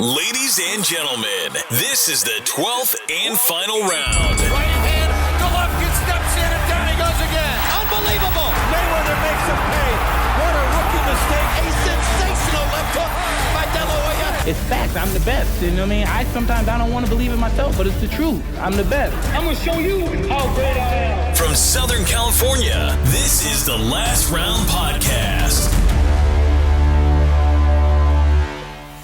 Ladies and gentlemen, this is the 12th and final round. Right hand, Golovkin steps in and down he goes again. Unbelievable. Mayweather makes him pay. What a rookie mistake. A sensational left hook by De La Hoya. It's facts. I'm the best. You know what I mean? Sometimes I don't want to believe it myself, but it's the truth. I'm the best. I'm going to show you how great I am. From Southern California, this is the Last Round Podcast.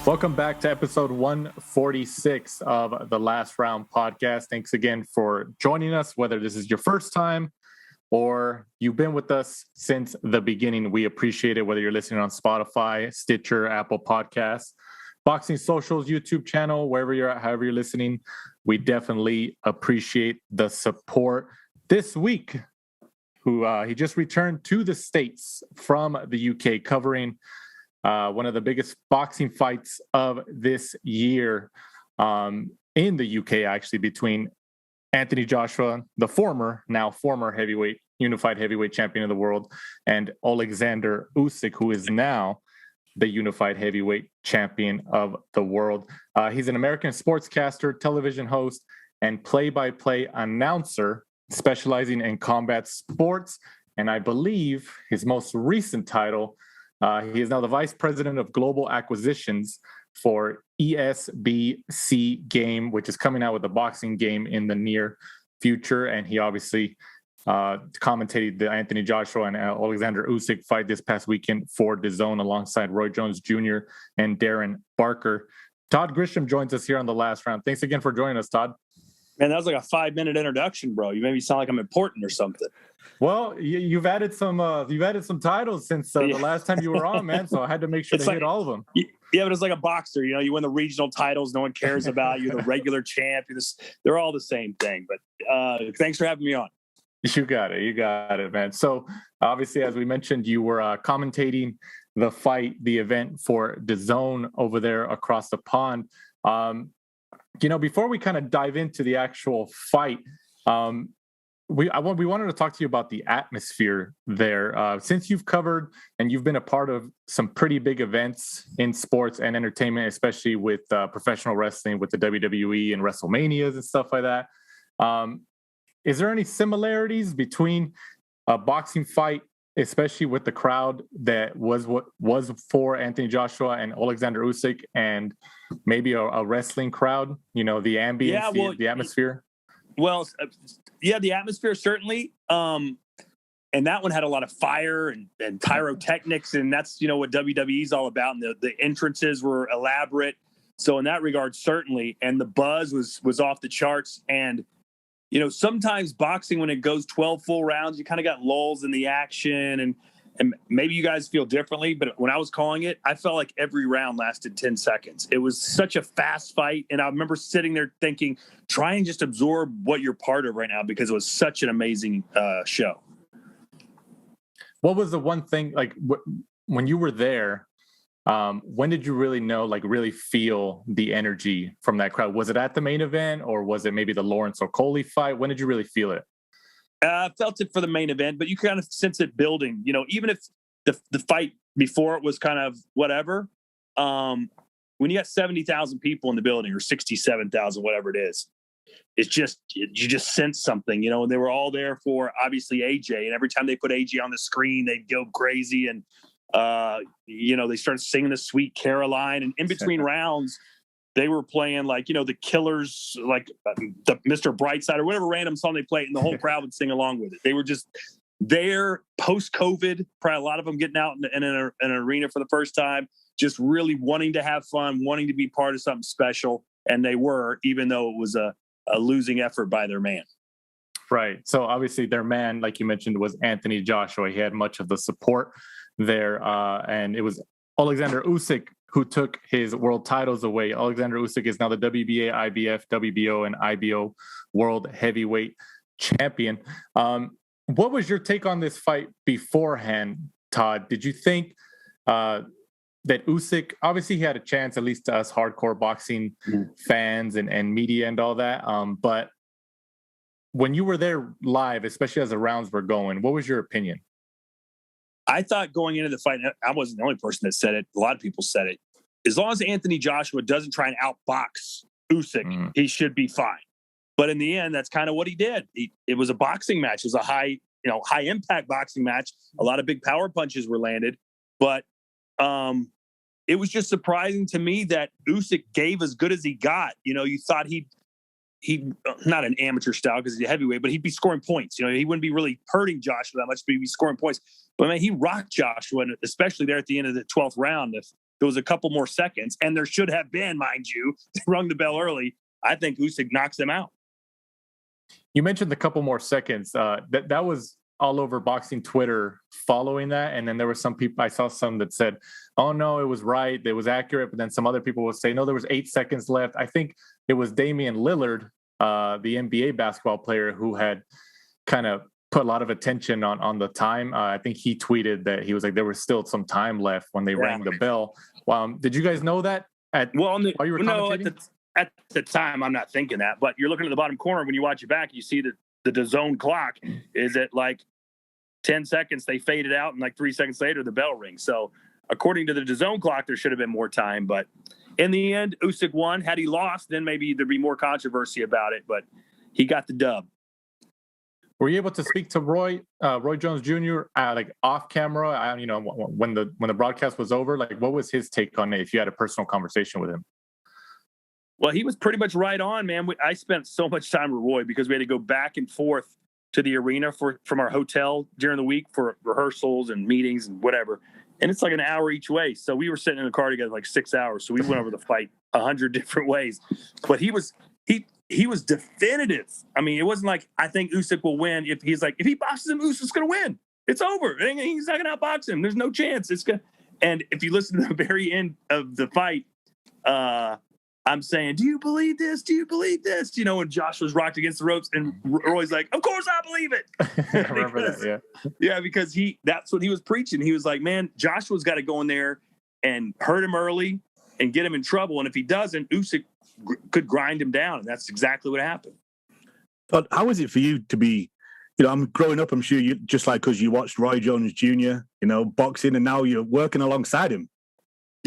Welcome back to episode 146 of the Last Round Podcast. Thanks again for joining us, whether this is your first time or you've been with us since the beginning. We appreciate it, whether you're listening on Spotify, Stitcher, Apple Podcasts, Boxing Socials, YouTube channel, wherever you're at, however you're listening. We definitely appreciate the support. This week, he just returned to the States from the UK, covering one of the biggest boxing fights of this year in the UK, actually, between Anthony Joshua, the now former unified heavyweight champion of the world, and Alexander Usyk, who is now the unified heavyweight champion of the world. He's an American sportscaster, television host, and play-by-play announcer specializing in combat sports. And I believe his most recent title, he is now the Vice President of Global Acquisitions for ESBC game, which is coming out with a boxing game in the near future. And he obviously commentated the Anthony Joshua and Alexander Usyk fight this past weekend for DAZN alongside Roy Jones Jr. and Darren Barker. Todd Grisham joins us here on the Last Round. Thanks again for joining us, Todd. Man, that was like a 5-minute introduction, bro. You made me sound like I'm important or something. Well, you've added some titles since the last time you were on, man. So I had to make sure to hit all of them. Yeah, but it's like a boxer. You know, you win the regional titles, no one cares about you. The regular champ, they're all the same thing. But thanks for having me on. You got it, man. So obviously, as we mentioned, you were commentating the event for DAZN over there across the pond. Before we kind of dive into the actual fight, we wanted to talk to you about the atmosphere there. Since you've covered and you've been a part of some pretty big events in sports and entertainment, especially with professional wrestling, with the WWE and WrestleManias and stuff like that. Is there any similarities between a boxing fight, especially with the crowd that was for Anthony Joshua and Alexander Usyk, and maybe a wrestling crowd? You know, the ambience, the atmosphere. Well, the atmosphere certainly. And that one had a lot of fire and pyrotechnics, and that's what WWE's all about. And the entrances were elaborate. So in that regard, certainly, and the buzz was off the charts. And sometimes boxing, when it goes 12 full rounds, you kind of got lulls in the action, and maybe you guys feel differently, but when I was calling it, I felt like every round lasted 10 seconds. It was such a fast fight, and I remember sitting there thinking, try and just absorb what you're part of right now, because it was such an amazing show. What was the one thing, like, when you were there, when did you really know, like really feel the energy from that crowd? Was it at the main event, or was it maybe the Lawrence Okolie fight? When did you really feel it? I felt it for the main event, but you kind of sense it building. Even if the fight before it was kind of whatever, when you got 70,000 people in the building, or 67,000, whatever it is, it's just, you just sense something, and they were all there for obviously AJ, and every time they put AJ on the screen, they'd go crazy, and they started singing the Sweet Caroline, and in between rounds, they were playing like, the Killers, like the Mr. Brightside or whatever random song they played, and the whole crowd would sing along with it. They were just there post-COVID, probably a lot of them getting out in an arena for the first time, just really wanting to have fun, wanting to be part of something special. And they were, even though it was a losing effort by their man. Right. So obviously their man, like you mentioned, was Anthony Joshua. He had much of the support there. And it was Alexander Usyk who took his world titles away. Alexander Usyk is now the WBA, IBF, WBO, and IBO world heavyweight champion. What was your take on this fight beforehand, Todd? Did you think that Usyk, obviously he had a chance, at least to us hardcore boxing fans and media and all that, but when you were there live, especially as the rounds were going, what was your opinion? I thought going into the fight, I wasn't the only person that said it. A lot of people said it. as long as Anthony Joshua doesn't try and outbox Usyk, he should be fine. But in the end, that's kind of what he did. It was a boxing match. It was a high impact boxing match. A lot of big power punches were landed, but it was just surprising to me that Usyk gave as good as he got. You thought he not an amateur style because he's a heavyweight, but he'd be scoring points. He wouldn't be really hurting Joshua that much, but he'd be scoring points. But man, he rocked Joshua, and especially there at the end of the 12th round. If there was a couple more seconds, and there should have been, mind you, they rung the bell early, I think Usyk knocks him out. You mentioned the couple more seconds. That was all over boxing Twitter following that. And then there were some people, I saw some that said, oh no, it was right. It was accurate. But then some other people would say, no, there was 8 seconds left. I think it was Damian Lillard, the NBA basketball player, who had kind of put a lot of attention on the time. I think he tweeted that he was like, there was still some time left when they rang the bell. Did you guys know that? While you were commentating? At the time, I'm not thinking that, but you're looking at the bottom corner. When you watch it back, you see the DAZN clock is at like 10 seconds. They fade it out, and like 3 seconds later, the bell rings. So according to the DAZN clock, there should have been more time. But in the end, Usyk won. Had he lost, then maybe there'd be more controversy about it. But he got the dub. Were you able to speak to Roy Jones Jr. Like off camera? When the broadcast was over, like what was his take on it? If you had a personal conversation with him. Well, he was pretty much right on, man. I spent so much time with Roy because we had to go back and forth to the arena from our hotel during the week for rehearsals and meetings and whatever. And it's like an hour each way. So we were sitting in the car together like 6 hours. So we went over the fight 100 different ways. But he was definitive. I mean, it wasn't like, I think Usyk will win. If he boxes him, Usyk's going to win. It's over. He's not going to outbox him. There's no chance. And if you listen to the very end of the fight, I'm saying, do you believe this? Do you believe this? When Josh was rocked against the ropes, and Roy's like, of course I believe it. I remember that, yeah. Yeah, because that's what he was preaching. He was like, man, Joshua's got to go in there and hurt him early and get him in trouble. And if he doesn't, Usyk could grind him down. And that's exactly what happened. Todd, how is it for you to be, I'm growing up, I'm sure you, just like us, you watched Roy Jones Jr., boxing, and now you're working alongside him.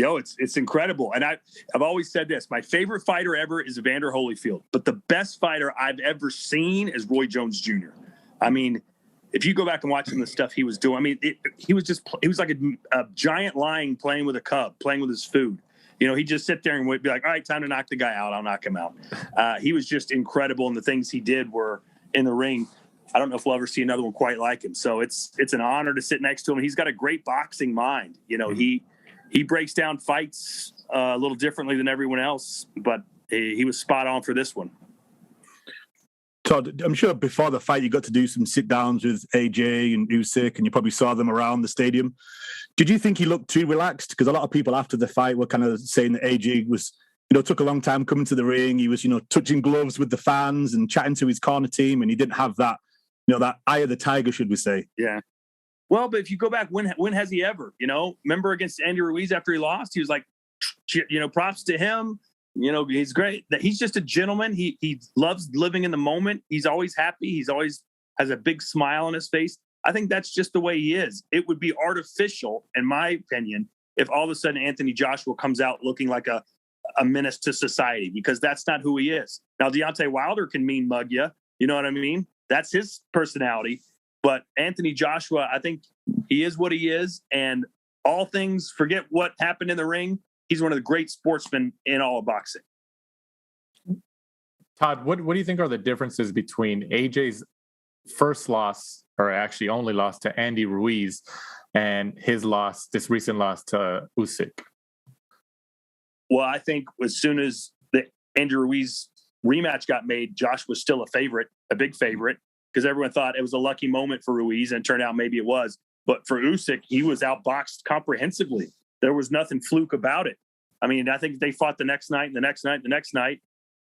It's incredible. And I've always said this. My favorite fighter ever is Evander Holyfield. But the best fighter I've ever seen is Roy Jones Jr. I mean, if you go back and watch some of the stuff he was doing, I mean, he was like a giant lion playing with a cub, playing with his food. He'd just sit there and would be like, all right, time to knock the guy out. I'll knock him out. He was just incredible. And the things he did were in the ring. I don't know if we'll ever see another one quite like him. So it's an honor to sit next to him. He's got a great boxing mind. He breaks down fights a little differently than everyone else, but he was spot on for this one. Todd, I'm sure before the fight you got to do some sit-downs with AJ and Usyk, and you probably saw them around the stadium. Did you think he looked too relaxed? Because a lot of people after the fight were kind of saying that AJ was, took a long time coming to the ring. He was, touching gloves with the fans and chatting to his corner team, and he didn't have that, that eye of the tiger, should we say. Yeah. Well, but if you go back, when has he ever, remember against Andy Ruiz after he lost, he was like, props to him. He's great. He's just a gentleman. He loves living in the moment. He's always happy. He's always has a big smile on his face. I think that's just the way he is. It would be artificial, in my opinion, if all of a sudden Anthony Joshua comes out looking like a menace to society, because that's not who he is. Now, Deontay Wilder can mean mug you. You know what I mean? That's his personality. But Anthony Joshua, I think he is what he is. And all things, forget what happened in the ring. He's one of the great sportsmen in all of boxing. Todd, what do you think are the differences between AJ's first loss, or actually only loss, to Andy Ruiz and his loss, this recent loss to Usyk? Well, I think as soon as the Andy Ruiz rematch got made, Josh was still a favorite, a big favorite, because everyone thought it was a lucky moment for Ruiz, and it turned out maybe it was. But for Usyk, he was outboxed comprehensively. There was nothing fluke about it. I mean, I think they fought the next night, and the next night, and the next night.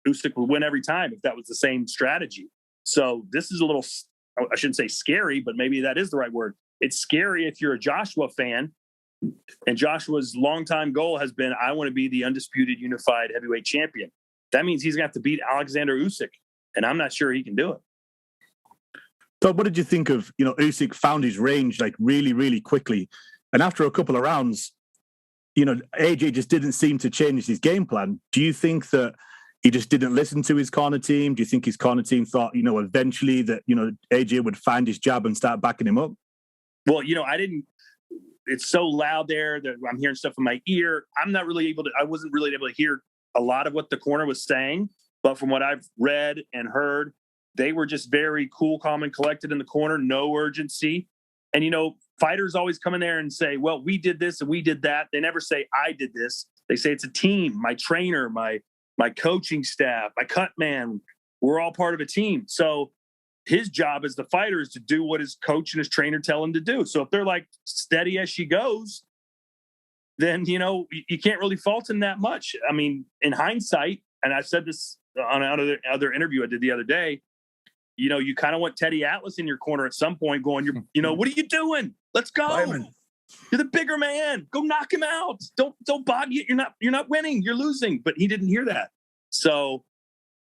Usyk would win every time if that was the same strategy. So this is a little, I shouldn't say scary, but maybe that is the right word. It's scary if you're a Joshua fan, and Joshua's longtime goal has been, I want to be the undisputed unified heavyweight champion. That means he's going to have to beat Alexander Usyk, and I'm not sure he can do it. So what did you think of, Usyk found his range like really, really quickly. And after a couple of rounds, AJ just didn't seem to change his game plan. Do you think that he just didn't listen to his corner team? Do you think his corner team thought, eventually that, AJ would find his jab and start backing him up? Well, it's so loud there that I'm hearing stuff in my ear. I wasn't really able to hear a lot of what the corner was saying, but from what I've read and heard, they were just very cool, calm, and collected in the corner, no urgency. And, fighters always come in there and say, well, we did this and we did that. They never say, I did this. They say it's a team, my trainer, my coaching staff, my cut man, we're all part of a team. So his job as the fighter is to do what his coach and his trainer tell him to do. So if they're like steady as she goes, then, you can't really fault him that much. I mean, in hindsight, and I said this on another interview I did the other day, you kind of want Teddy Atlas in your corner at some point going, what are you doing? Let's go. Fireman. You're the bigger man. Go knock him out. Don't bog you. You're not winning. You're losing. But he didn't hear that. So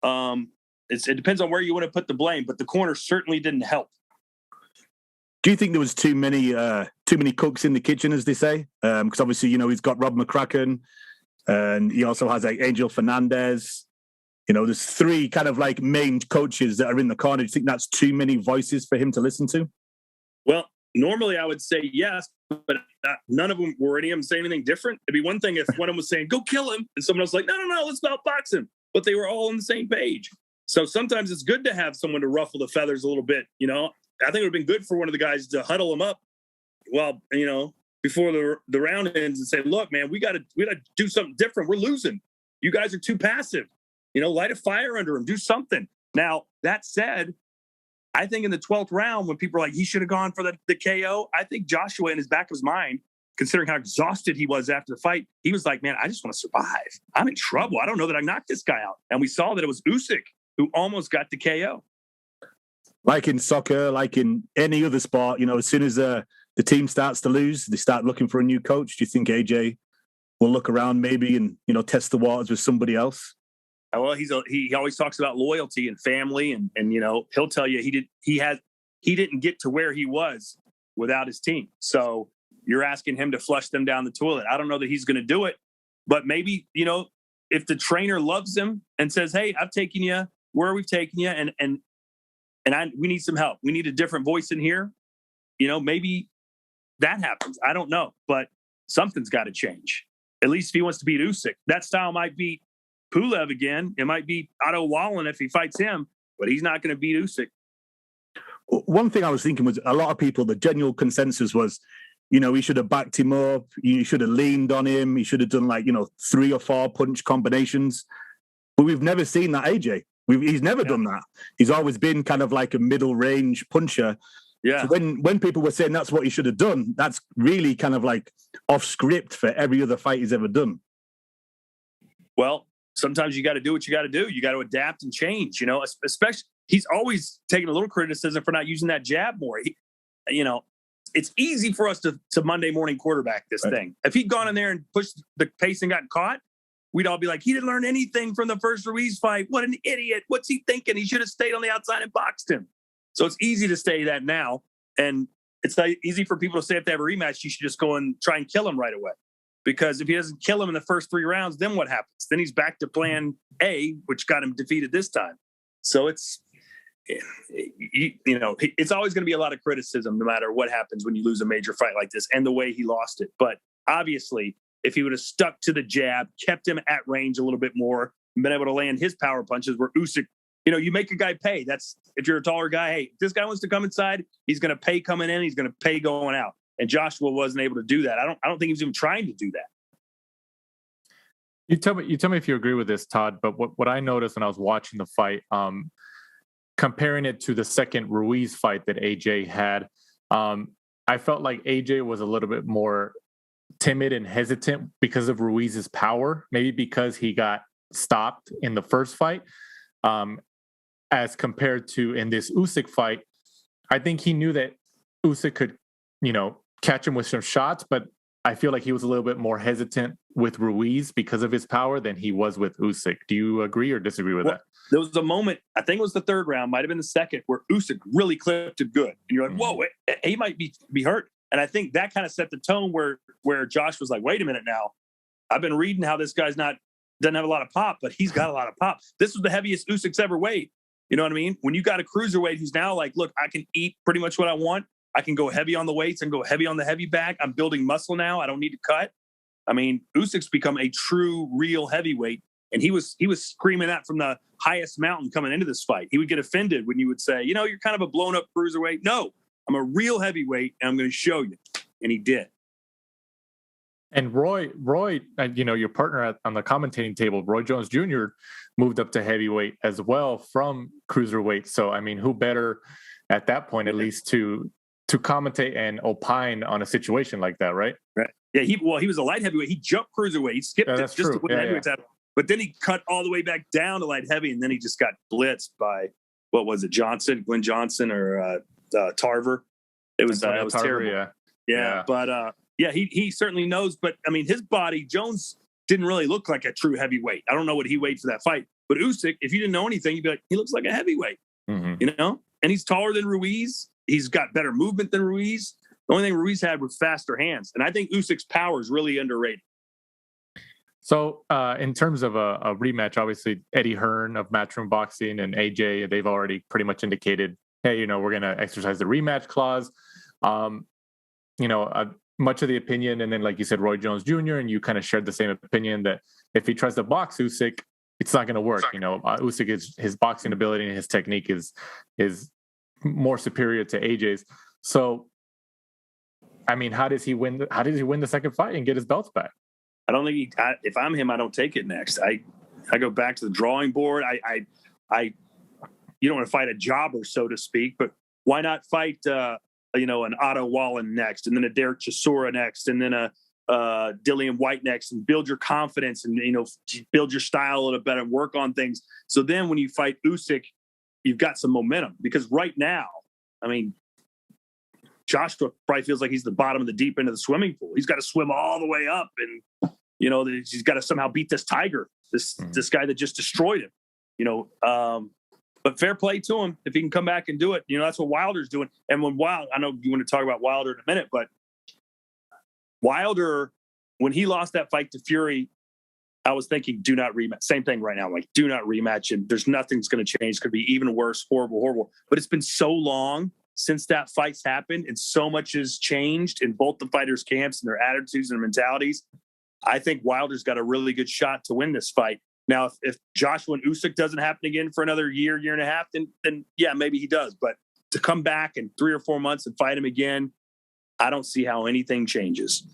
it depends on where you want to put the blame. But the corner certainly didn't help. Do you think there was too many cooks in the kitchen, as they say? Because obviously, he's got Rob McCracken, and he also has like Angel Fernandez. There's three kind of like main coaches that are in the corner. Do you think that's too many voices for him to listen to? Well, normally I would say yes, but none of them were any of them saying anything different. It'd be one thing if one of them was saying, go kill him. And someone else was like, no, let's outbox him. But they were all on the same page. So sometimes it's good to have someone to ruffle the feathers a little bit. I think it would have been good for one of the guys to huddle him up before the round ends and say, look, man, we got to do something different. We're losing. You guys are too passive. Light a fire under him. Do something. Now, that said, I think in the 12th round, when people are like, he should have gone for the KO, I think Joshua, in his back of his mind, considering how exhausted he was after the fight, he was like, man, I just want to survive. I'm in trouble. I don't know that I knocked this guy out. And we saw that it was Usyk who almost got the KO. Like in soccer, like in any other sport, as soon as the team starts to lose, they start looking for a new coach. Do you think AJ will look around maybe and, test the waters with somebody else? Well, he always talks about loyalty and family, and he'll tell you he didn't get to where he was without his team. So you're asking him to flush them down the toilet. I don't know that he's going to do it, but maybe if the trainer loves him and says, "Hey, I've taken you where we've taken you, and we need some help. We need a different voice in here." Maybe that happens. I don't know, but something's got to change. At least if he wants to beat Usyk, that style might beat Pulev again. It might be Otto Wallin if he fights him, but he's not going to beat Usyk. One thing I was thinking was a lot of people, the general consensus was, he should have backed him up. He should have leaned on him. He should have done 3 or 4 punch combinations. But we've never seen that AJ. He's never done that. He's always been kind of like a middle range puncher. Yeah. So when people were saying that's what he should have done, that's really kind of like off script for every other fight he's ever done. Well, sometimes you got to do what you got to do. You got to adapt and change, especially he's always taking a little criticism for not using that jab more. It's easy for us to Monday morning quarterback this thing. If he'd gone in there and pushed the pace and gotten caught, we'd all be like, he didn't learn anything from the first Ruiz fight. What an idiot. What's he thinking? He should have stayed on the outside and boxed him. So it's easy to say that now. And it's easy for people to say if they have a rematch, you should just go and try and kill him right away. Because if he doesn't kill him in the first 3 rounds, then what happens? Then he's back to plan A, which got him defeated this time. So it's always going to be a lot of criticism no matter what happens when you lose a major fight like this and the way he lost it. But obviously, if he would have stuck to the jab, kept him at range a little bit more, and been able to land his power punches where Usyk, you make a guy pay. That's if you're a taller guy, hey, if this guy wants to come inside, he's going to pay coming in, he's going to pay going out. And Joshua wasn't able to do that. I don't think he was even trying to do that. You tell me if you agree with this, Todd. But what I noticed when I was watching the fight, comparing it to the second Ruiz fight that AJ had, I felt like AJ was a little bit more timid and hesitant because of Ruiz's power. Maybe because he got stopped in the first fight, as compared to in this Usyk fight. I think he knew that Usyk could, catch him with some shots, but I feel like he was a little bit more hesitant with Ruiz because of his power than he was with Usyk. Do you agree or disagree with that? There was a moment, I think it was the 3rd round, might have been the 2nd, where Usyk really clipped it good. And you're like, whoa, he might be hurt. And I think that kind of set the tone where Josh was like, wait a minute now. I've been reading how this guy's doesn't have a lot of pop, but he's got a lot of pop. This was the heaviest Usyk's ever weighed. You know what I mean? When you got a cruiserweight who's now like, look, I can eat pretty much what I want. I can go heavy on the weights and go heavy on the heavy bag. I'm building muscle now. I don't need to cut. I mean, Usyk's become a true, real heavyweight. And he was screaming that from the highest mountain coming into this fight. He would get offended when you would say, you know, you're kind of a blown up cruiserweight. No, I'm a real heavyweight and I'm going to show you. And he did. And Roy, you know, your partner on the commentating table, Roy Jones Jr., moved up to heavyweight as well from cruiserweight. So, I mean, who better at that point, at least to commentate and opine on a situation like that, right? Right. Yeah. He was a light heavyweight. He jumped cruiserweight. He skipped it just to win heavyweight title. But then he cut all the way back down to light heavy, and then he just got blitzed by, what was it, Glenn Johnson or Tarver? It was Tarver, terrible. Yeah. But he certainly knows. But I mean, his body, Jones didn't really look like a true heavyweight. I don't know what he weighed for that fight. But Usyk, if you didn't know anything, you'd be like, he looks like a heavyweight. Mm-hmm. You know? And he's taller than Ruiz. He's got better movement than Ruiz. The only thing Ruiz had was faster hands. And I think Usyk's power is really underrated. So in terms of a rematch, obviously Eddie Hearn of Matchroom Boxing and AJ, they've already pretty much indicated, hey, you know, we're going to exercise the rematch clause. You know, much of the opinion, and then like you said, Roy Jones Jr., and you kind of shared the same opinion that if he tries to box Usyk, it's not going to work. You know, Usyk his boxing ability and his technique is more superior to AJ's. So, I mean, how does he win the second fight and get his belts back? I don't think if I'm him, I don't take it next. I go back to the drawing board. You don't want to fight a jobber, so to speak, but why not fight, you know, an Otto Wallen next, and then a Derek Chisora next, and then a Dillian White next, and build your confidence and, you know, build your style a little better and work on things. So then when you fight Usyk, you've got some momentum, because right now, I mean, Joshua probably feels like he's the bottom of the deep end of the swimming pool. He's got to swim all the way up, and, you know, he's got to somehow beat this tiger, this guy that just destroyed him, you know. But fair play to him if he can come back and do it. You know, that's what Wilder's doing. And I know you want to talk about Wilder in a minute, but Wilder, when he lost that fight to Fury, I was thinking, do not rematch. Same thing right now. Like, do not rematch. And there's nothing's going to change. It's going to be even worse, horrible. But it's been so long since that fight's happened, and so much has changed in both the fighters' camps and their attitudes and mentalities. I think Wilder's got a really good shot to win this fight. Now, if Joshua and Usyk doesn't happen again for another year and a half, then yeah, maybe he does. But to come back in 3 or 4 months and fight him again, I don't see how anything changes.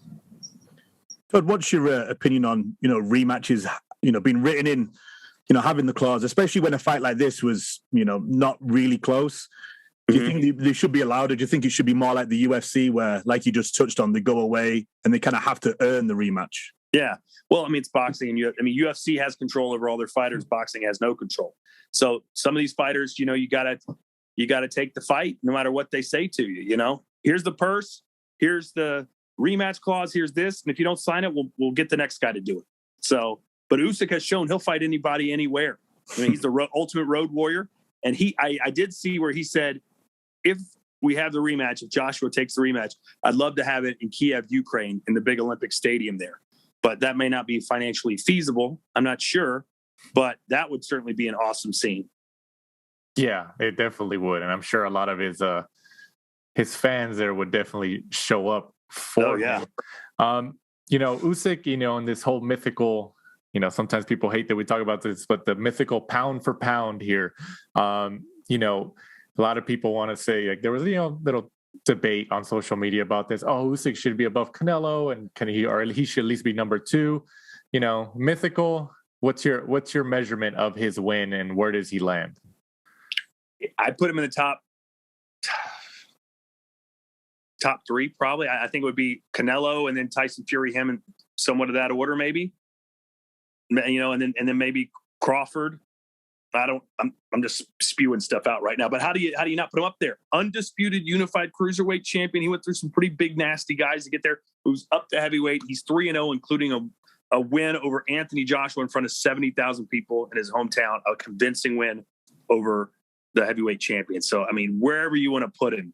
Todd, what's your opinion on, you know, rematches, you know, being written in, you know, having the clause, especially when a fight like this was, you know, not really close? Do you think they should be allowed, or do you think it should be more like the UFC where, like you just touched on, they go away and they kind of have to earn the rematch? Yeah. Well, I mean, it's boxing, and UFC has control over all their fighters. Boxing has no control. So some of these fighters, you know, you gotta take the fight no matter what they say to you. You know, here's the purse, here's the rematch clause, here's this, and if you don't sign it, we'll get the next guy to do it. So, but Usyk has shown he'll fight anybody anywhere. I mean, he's the ultimate road warrior, and I did see where he said, if we have the rematch, if Joshua takes the rematch, I'd love to have it in Kiev, Ukraine, in the big Olympic stadium there. But that may not be financially feasible. I'm not sure, but that would certainly be an awesome scene. Yeah, it definitely would. And I'm sure a lot of his fans there would definitely show up for him. You know, Usyk, you know, in this whole mythical, you know, sometimes people hate that we talk about this, but the mythical pound for pound here, you know, a lot of people want to say, like, there was, you know, little debate on social media about this. Oh, Usyk should be above Canelo, and he should at least be number 2. You know, mythical. What's your measurement of his win, and where does he land? I put him in the top 3 probably. I think it would be Canelo, and then Tyson Fury, him, and somewhat of that order maybe. You know, and then maybe Crawford. I'm just spewing stuff out right now, but how do you not put him up there? Undisputed unified cruiserweight champion. He went through some pretty big, nasty guys to get there. Who's up to heavyweight. He's 3-0, including a win over Anthony Joshua in front of 70,000 people in his hometown. A convincing win over the heavyweight champion. So, I mean, wherever you want to put him,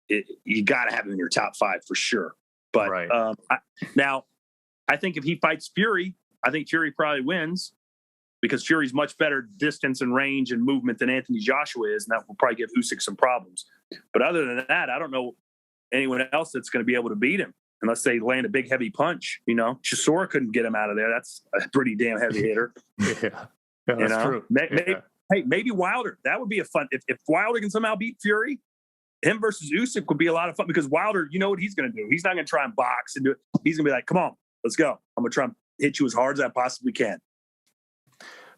you got to have him in your top 5 for sure. But Right. now, I think if he fights Fury, I think Fury probably wins because Fury's much better distance and range and movement than Anthony Joshua is, and that will probably give Usyk some problems. But other than that, I don't know anyone else that's going to be able to beat him unless they land a big, heavy punch. Chisora couldn't get him out of there. That's a pretty damn heavy hitter. Yeah, that's true. Maybe Wilder. That would be a fun. If Wilder can somehow beat Fury, him versus Usyk would be a lot of fun because Wilder, you know what he's going to do. He's not going to try and box and do it. He's going to be like, come on, let's go. I'm going to try and hit you as hard as I possibly can.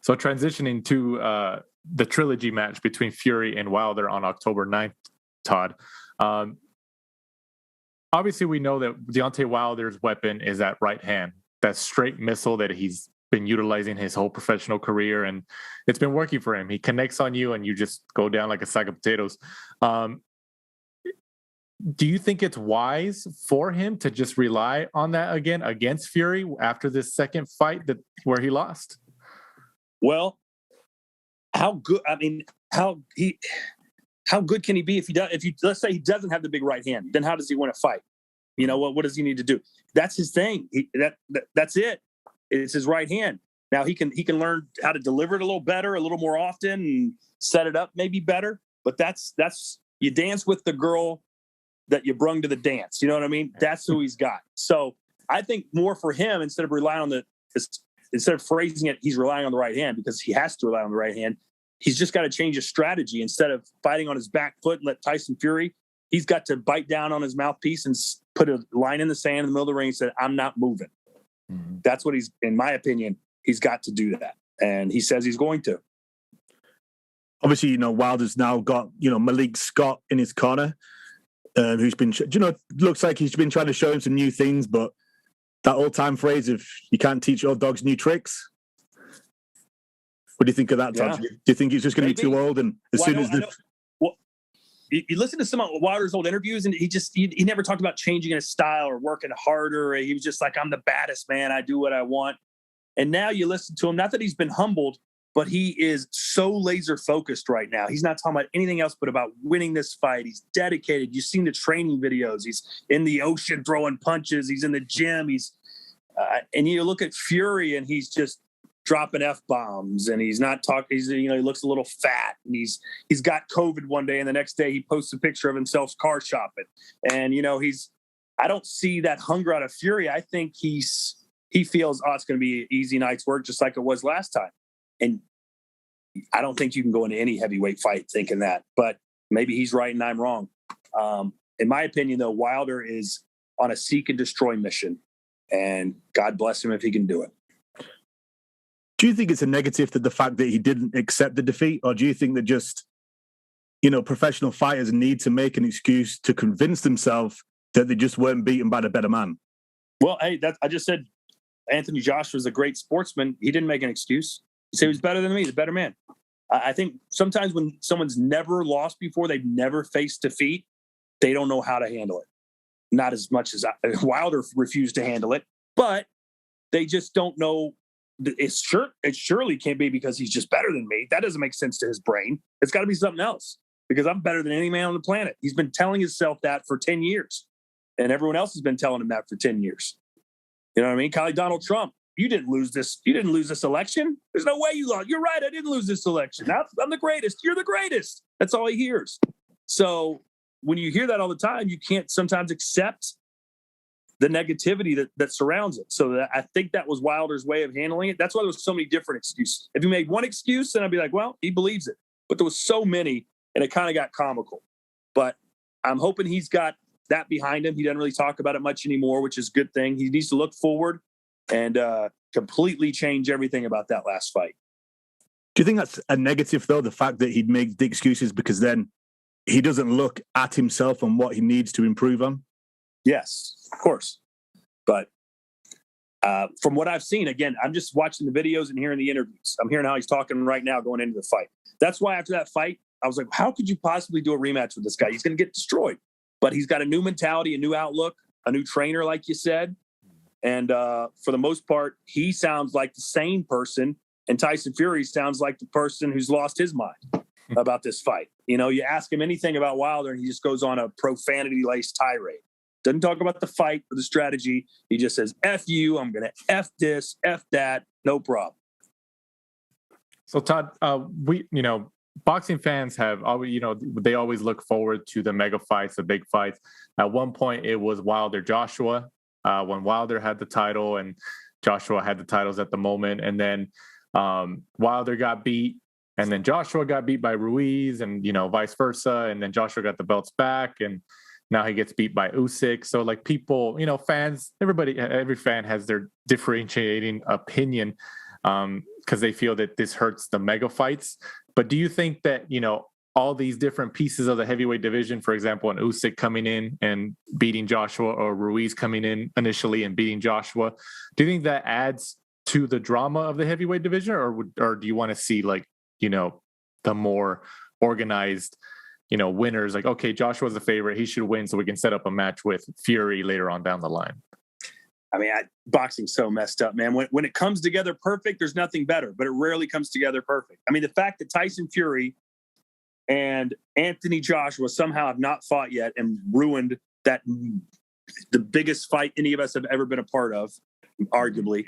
So transitioning to the trilogy match between Fury and Wilder on October 9th, Todd. Obviously, we know that Deontay Wilder's weapon is that right hand, that straight missile that he's been utilizing his whole professional career, and it's been working for him. He connects on you, and you just go down like a sack of potatoes. Do you think it's wise for him to just rely on that again against Fury after this second fight where he lost? Well, how good can he be if he does? Let's say he doesn't have the big right hand, then how does he win a fight? What does he need to do? That's his thing. That's it. It's his right hand. Now he can learn how to deliver it a little better, a little more often, and set it up maybe better. But that's you dance with the girl that you brung to the dance. You know what I mean? That's who he's got. So I think more for him, instead of phrasing it, he's relying on the right hand because he has to rely on the right hand. He's just got to change his strategy. Instead of fighting on his back foot and let Tyson Fury, he's got to bite down on his mouthpiece and put a line in the sand in the middle of the ring and say, I'm not moving. Mm-hmm. That's what in my opinion, he's got to do that. And he says he's going to. Obviously, Wilder's now got, Malik Scott in his corner, who's been, looks like he's been trying to show him some new things, but that old-time phrase of you can't teach old dogs new tricks. What do you think of that, Todd? Yeah. Do you think he's just going to be too old? And you listen to some of Wilder's old interviews, and he never talked about changing his style or working harder. He was just like, I'm the baddest man. I do what I want. And now you listen to him, not that he's been humbled, but he is so laser focused right now. He's not talking about anything else but about winning this fight. He's dedicated. You've seen the training videos. He's in the ocean throwing punches. He's in the gym. And you look at Fury, and he's just dropping F-bombs, and he's not talking. He looks a little fat, and he's got COVID one day, and the next day he posts a picture of himself car shopping. And I don't see that hunger out of Fury. I think he feels it's going to be an easy night's work, just like it was last time. And I don't think you can go into any heavyweight fight thinking that, but maybe he's right and I'm wrong. In my opinion, though, Wilder is on a seek and destroy mission, and God bless him if he can do it. Do you think it's a negative that the fact that he didn't accept the defeat, or do you think that just, professional fighters need to make an excuse to convince themselves that they just weren't beaten by the better man? Well, hey, I just said Anthony Joshua is a great sportsman. He didn't make an excuse. He said he was better than me, the better man. I think sometimes when someone's never lost before, they've never faced defeat, they don't know how to handle it. Not as much as Wilder refused to handle it, but they just don't know. It surely can't be because he's just better than me. That doesn't make sense to his brain. It's got to be something else because I'm better than any man on the planet. He's been telling himself that for 10 years, and everyone else has been telling him that for 10 years. You know what I mean? Kind of like Donald Trump. You didn't lose this election. There's no way you lost. You're right. I didn't lose this election. I'm the greatest. You're the greatest. That's all he hears. So when you hear that all the time, you can't sometimes accept the negativity that surrounds it. So I think that was Wilder's way of handling it. That's why there was so many different excuses. If he made one excuse, then I'd be like, well, he believes it. But there was so many, and it kind of got comical. But I'm hoping he's got that behind him. He doesn't really talk about it much anymore, which is a good thing. He needs to look forward and completely change everything about that last fight. Do you think that's a negative, though, the fact that he'd make the excuses because then he doesn't look at himself and what he needs to improve on? Yes, of course. But from what I've seen, again, I'm just watching the videos and hearing the interviews. I'm hearing how he's talking right now going into the fight. That's why after that fight, I was like, how could you possibly do a rematch with this guy? He's going to get destroyed. But he's got a new mentality, a new outlook, a new trainer, like you said. And for the most part, he sounds like the same person, and Tyson Fury sounds like the person who's lost his mind. about this fight. You know, you ask him anything about Wilder, and he just goes on a profanity-laced tirade. Doesn't talk about the fight or the strategy. He just says, F you, I'm going to F this, F that, no problem. So Todd, boxing fans have always, they always look forward to the mega fights, the big fights. At one point, it was Wilder Joshua when Wilder had the title and Joshua had the titles at the moment. And then Wilder got beat, and then Joshua got beat by Ruiz, and vice versa. And then Joshua got the belts back, and now he gets beat by Usyk. So like people, fans, every fan has their differentiating opinion because they feel that this hurts the mega fights. But do you think that, all these different pieces of the heavyweight division, for example, an Usyk coming in and beating Joshua, or Ruiz coming in initially and beating Joshua, do you think that adds to the drama of the heavyweight division, or do you want to see the more organized, winners? Like, okay, Joshua's the favorite, he should win, so we can set up a match with Fury later on down the line. I mean, boxing's so messed up, man. When it comes together perfect, there's nothing better, but it rarely comes together perfect. I mean, the fact that Tyson Fury and Anthony Joshua somehow have not fought yet and ruined the biggest fight any of us have ever been a part of, arguably,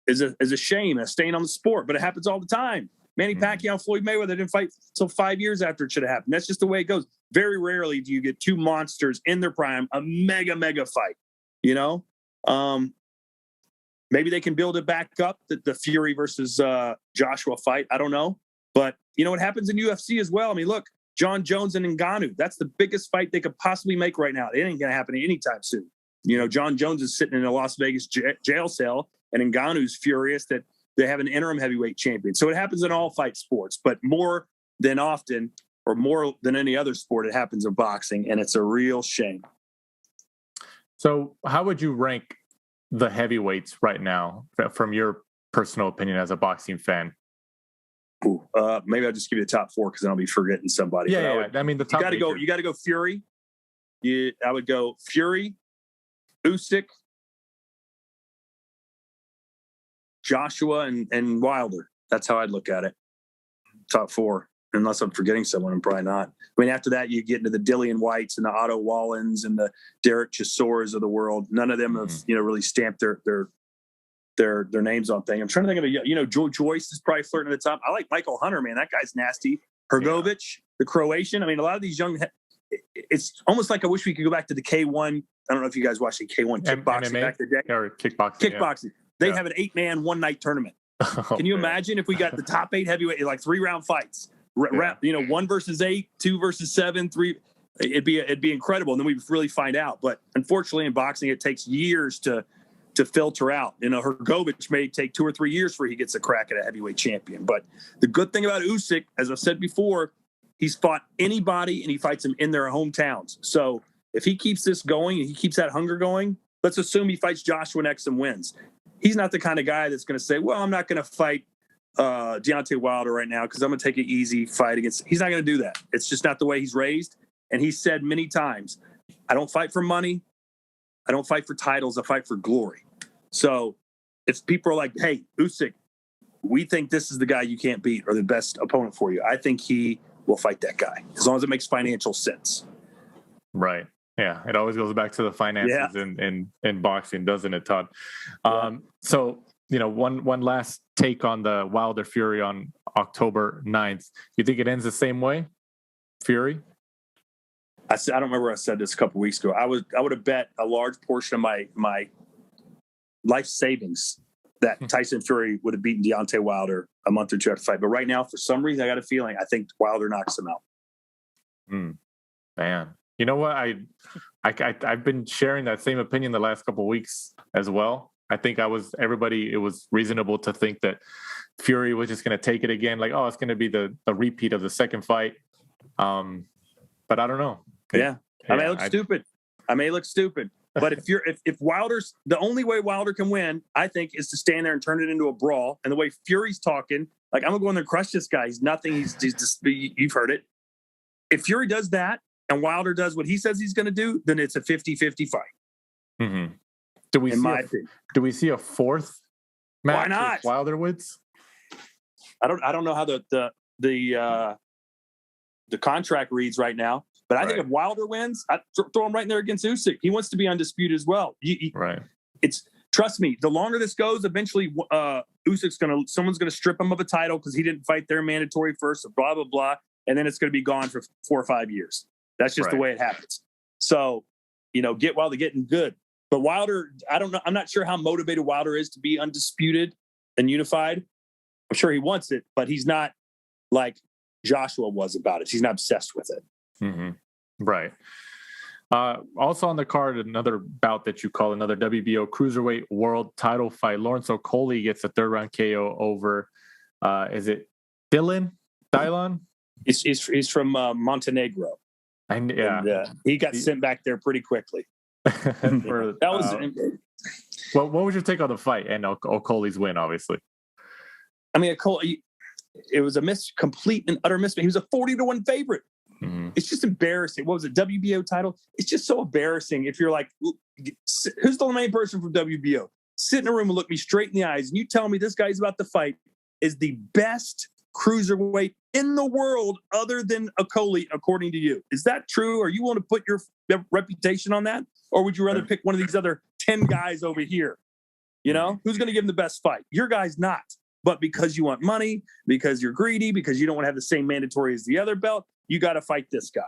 is a shame, a stain on the sport, but it happens all the time. Manny Pacquiao and Floyd Mayweather didn't fight until 5 years after it should have happened. That's just the way it goes. Very rarely do you get two monsters in their prime, a mega fight, Maybe they can build it back up, the Fury versus Joshua fight. I don't know. But, what happens in UFC as well. I mean, look, John Jones and Ngannou, that's the biggest fight they could possibly make right now. It ain't going to happen anytime soon. John Jones is sitting in a Las Vegas jail cell, and Ngannou's furious that they have an interim heavyweight champion. So it happens in all fight sports, but more than often, or more than any other sport, it happens in boxing, and it's a real shame. So how would you rank the heavyweights right now, from your personal opinion as a boxing fan? Maybe I'll just give you the top four because then I'll be forgetting somebody. Yeah. I mean, the top. You got to go Fury. I would go Fury, Usyk, Joshua, and Wilder. That's how I'd look at it. Top four, unless I'm forgetting someone. I'm probably not. I mean, after that, you get into the Dillian Whites and the Otto Wallins and the Derek Chisores of the world. None of them have really stamped their names on things. I'm trying to think of Joe Joyce is probably flirting at the top. I like Michael Hunter, man. That guy's nasty. Hrgovic, the Croatian. I mean, a lot of these young. It's almost like I wish we could go back to the K1. I don't know if you guys watched the K1 kickboxing MMA? back in the day. Or kickboxing. Kickboxing. Yeah. They have an 8-man one-night tournament. Can you imagine if we got the top 8 heavyweight, like 3-round fights? 1 versus 8, 2 versus 7, 3. It'd be incredible, and then we'd really find out. But unfortunately, in boxing, it takes years to filter out. Hrgovic may take 2 or 3 years before he gets a crack at a heavyweight champion. But the good thing about Usyk, as I've said before, he's fought anybody and he fights them in their hometowns. So if he keeps this going and he keeps that hunger going, let's assume he fights Joshua next and wins. He's not the kind of guy that's going to say, well, I'm not going to fight Deontay Wilder right now because I'm going to take an easy fight against. He's not going to do that. It's just not the way he's raised. And he said many times, I don't fight for money. I don't fight for titles. I fight for glory. So if people are like, hey, Usyk, we think this is the guy you can't beat or the best opponent for you, I think he will fight that guy as long as it makes financial sense. Right. Yeah. It always goes back to the finances in boxing, doesn't it, Todd? So, one last take on the Wilder Fury on October 9th. You think it ends the same way? Fury? I don't remember. I said this a couple of weeks ago. I would have bet a large portion of my life savings that Tyson Fury would have beaten Deontay Wilder a month or two after the fight. But right now, for some reason, I got a feeling I think Wilder knocks him out. Man, you know what? I've been sharing that same opinion the last couple of weeks as well. I think it was reasonable to think that Fury was just going to take it again. Like, it's going to be the repeat of the second fight. But I don't know. Yeah. I may look stupid. But if Wilder's the only way Wilder can win, I think, is to stand there and turn it into a brawl. And the way Fury's talking, like, I'm gonna go in there and crush this guy. He's nothing. He's just, you've heard it. If Fury does that and Wilder does what he says he's going to do, then it's a 50-50 fight. Mm-hmm. Do we see a fourth match? Why not? If Wilder wins? I don't know how the the contract reads right now. But I think if Wilder wins, I throw him right in there against Usyk. He wants to be undisputed as well. Right. Trust me, the longer this goes, eventually someone's gonna strip him of a title because he didn't fight their mandatory first, so blah, blah, blah. And then it's gonna be gone for 4 or 5 years. That's just the way it happens. So, get Wilder getting good. But Wilder, I don't know. I'm not sure how motivated Wilder is to be undisputed and unified. I'm sure he wants it, but he's not like Joshua was about it. He's not obsessed with it. Mm-hmm. Right. Also on the card, another bout that you call another WBO Cruiserweight World Title fight. Lawrence Okolie gets a 3rd round KO over, is it Dylan? He's from Montenegro. And he got sent back there pretty quickly. What was your take on the fight and Okolie's win, obviously? I mean, Okolie, it was a complete and utter mismatch. He was a 40-1 favorite. Mm-hmm. It's just embarrassing. What was it, WBO title? It's just so embarrassing if you're like, who's the main person from WBO? Sit in a room and look me straight in the eyes, and you tell me this guy's about to fight is the best cruiserweight in the world other than Okolie, according to you. Is that true? Are you willing to put your reputation on that? Or would you rather pick one of these other 10 guys over here? Who's going to give him the best fight? Your guy's not. But because you want money, because you're greedy, because you don't want to have the same mandatory as the other belt, you got to fight this guy.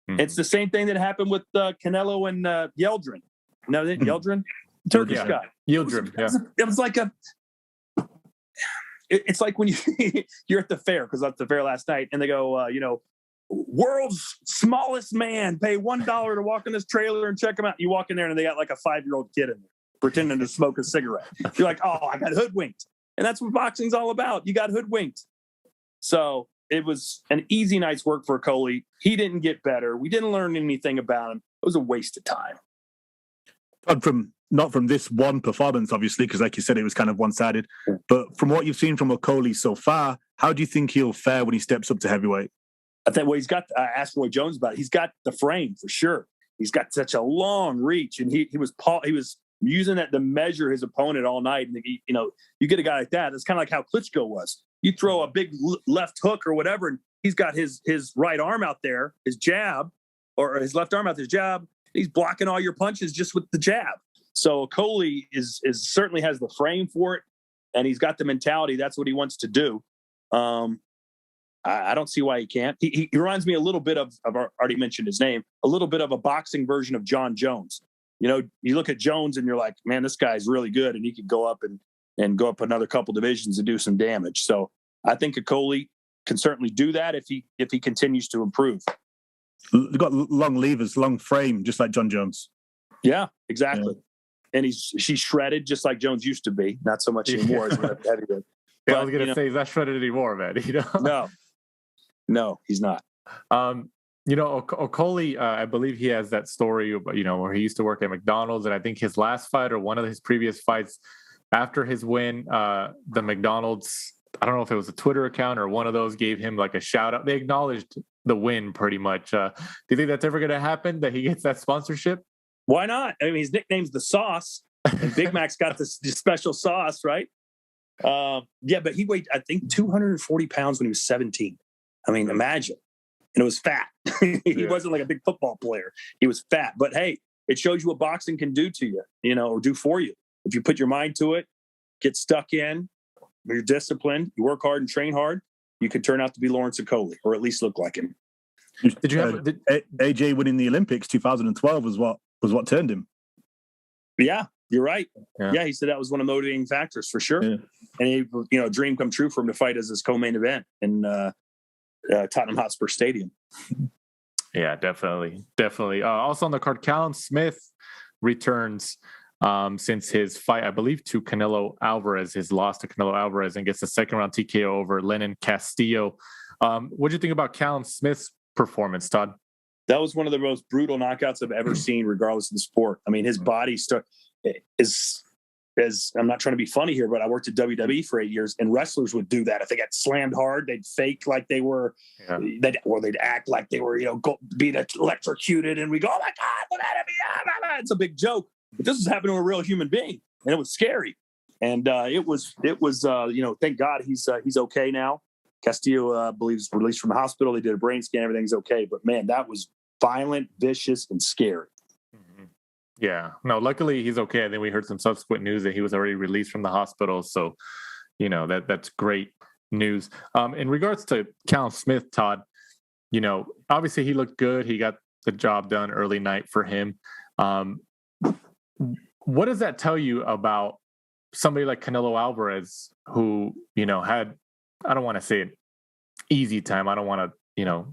Mm-hmm. It's the same thing that happened with Canelo and Yeldrin. No, Yeldrin? Turkish guy. Yeldrin, It was like it's like when you're at the fair, because I was at the fair last night, and they go, world's smallest man, pay $1 to walk in this trailer and check him out. You walk in there and they got like a 5-year-old kid in there pretending to smoke a cigarette. You're like, oh, I got hoodwinked. And that's what boxing's all about. You got hoodwinked. So it was an easy night's work for Okolie. He didn't get better. We didn't learn anything about him. It was a waste of time. Not from this one performance, obviously, because like you said, it was kind of one-sided. But from what you've seen from Okolie so far, how do you think he'll fare when he steps up to heavyweight? I think, he's got, I asked Roy Jones about it. He's got the frame for sure. He's got such a long reach, and he was using that to measure his opponent all night. And you get a guy like that. It's kind of like how Klitschko was. You throw a big left hook or whatever, and he's got his right arm out there, his jab, or his left arm out there, his jab. He's blocking all your punches just with the jab. So Okolie is certainly has the frame for it, and he's got the mentality. That's what he wants to do. I don't see why he can't. He reminds me a little bit of, I've already mentioned his name, a little bit of a boxing version of John Jones. You look at Jones and you're like, man, this guy's really good, and he could go up and go up another couple divisions and do some damage. So I think Okolie can certainly do that if he continues to improve. They've got long levers, long frame, just like John Jones. Yeah, exactly. Yeah. And she's shredded just like Jones used to be. Not so much anymore. As heavyweight. I was going to say, he's not shredded anymore, man. No, he's not. Okolie, I believe he has that story, where he used to work at McDonald's, and I think his last fight or one of his previous fights after his win, the McDonald's, I don't know if it was a Twitter account or one of those, gave him like a shout out. They acknowledged the win pretty much. Do you think that's ever going to happen, that he gets that sponsorship? Why not? I mean, his nickname's the Sauce, and Big Mac's got this special sauce, right? But he weighed, I think, 240 pounds when he was 17. I mean, imagine. And it was fat. He wasn't like a big football player. He was fat. But hey, it shows you what boxing can do to you, or do for you. If you put your mind to it, get stuck in, you're disciplined, you work hard and train hard, you could turn out to be Lawrence Okolie, or at least look like him. Did you have AJ winning the Olympics 2012 was what turned him? Yeah, you're right. Yeah, he said that was one of the motivating factors for sure. Yeah. And he, dream come true for him to fight as his co-main event in Tottenham Hotspur Stadium. Yeah, definitely. Also on the card, Callum Smith returns since his fight, I believe, to Canelo Alvarez, his loss to Canelo Alvarez, and gets a second round TKO over Lenin Castillo. What do you think about Callum Smith's performance, Todd? That was one of the most brutal knockouts I've ever seen, regardless of the sport. I mean, his body is, I'm not trying to be funny here, but I worked at WWE for 8 years, and wrestlers would do that. If they got slammed hard, they'd fake like they were, they'd act like they were, being electrocuted, and we go, oh my God, look at me. It's a big joke. But this was happening to a real human being, and it was scary. And it was thank God he's okay now. Castillo believes released from the hospital. They did a brain scan. Everything's okay. But, man, that was violent, vicious, and scary. Mm-hmm. Yeah. No, luckily he's okay. I think we heard some subsequent news that he was already released from the hospital. So, that's great news. In regards to Callum Smith, Todd, obviously he looked good. He got the job done early night for him. What does that tell you about somebody like Canelo Alvarez, who, had, I don't want to say an easy time. I don't want to,